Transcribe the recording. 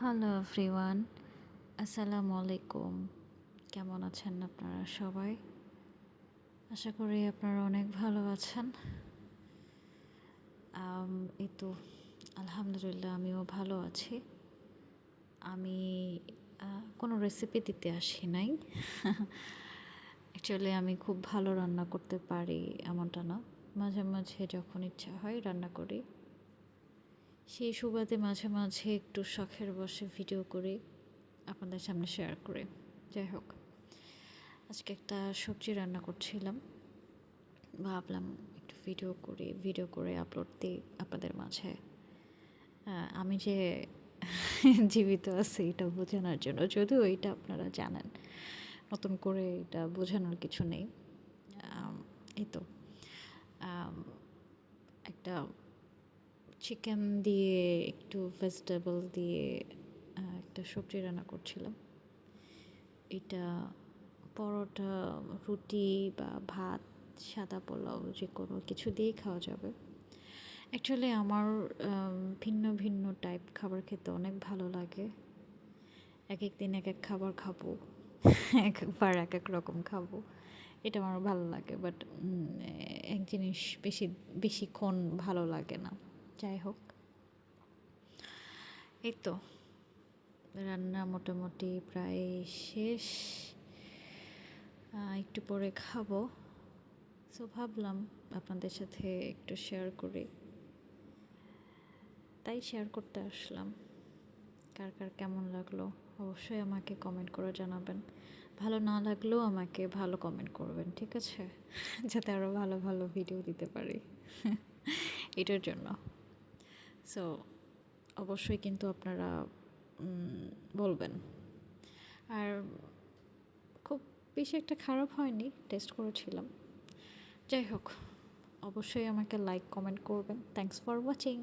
Hello everyone, আসসালামু আলাইকুম। কেমন আছেন আপনারা সবাই? আশা করি আপনারা অনেক ভালো আছেন। এই তো আলহামদুলিল্লাহ আমিও ভালো আছি। আমি কোনো রেসিপি দিতে আসি নাই। অ্যাকচুয়ালি আমি খুব ভালো রান্না করতে পারি এমনটা না। মাঝে মাঝে যখন ইচ্ছা হয় রান্না করি। সেই সুবাদে মাঝে মাঝে একটু শখের বশে ভিডিও করি, আপনাদের সামনে শেয়ার করে। যাই হোক, আজকে একটা সবজি রান্না করছিলাম, ভাবলাম একটু ভিডিও করে আপলোড দিই আপনাদের মাঝে। আমি যে জীবিত আছি এটা বোঝানোর জন্য, যদিও এটা আপনারা জানেন, নতুন করে এটা বোঝানোর কিছু নেই। এই তো একটা চিকেন দিয়ে একটু ভেজিটেবল দিয়ে একটা সবজি রান্না করছিলাম। এটা পরোটা, রুটি বা ভাত, সাদা পোলাও যে কোনো কিছু দিয়েই খাওয়া যাবে। অ্যাকচুয়ালি আমার ভিন্ন ভিন্ন টাইপ খাবার খেতে অনেক ভালো লাগে। এক এক দিন এক এক খাবার খাবো, এক একবার এক এক রকম খাবো, এটা আমার ভালো লাগে। বাট এক জিনিস বেশিক্ষণ ভালো লাগে না। যাই হোক, এই তো রান্না মোটামুটি প্রায় শেষ। একটু পরে খাবো। সো ভাবলাম আপনাদের সাথে একটু শেয়ার করি, তাই শেয়ার করতে আসলাম। কার কার কেমন লাগলো অবশ্যই আমাকে কমেন্ট করে জানাবেন। ভালো না লাগলেও আমাকে ভালো কমেন্ট করবেন, ঠিক আছে? যাতে আরও ভালো ভালো ভিডিও দিতে পারি এটার জন্য। সো অবশ্যই কিন্তু আপনারা বলবেন। আর খুব বেশি একটা খারাপ হয়নি, টেস্ট করেছিলাম। যাই হোক, অবশ্যই আমাকে লাইক কমেন্ট করবেন। Thanks for watching.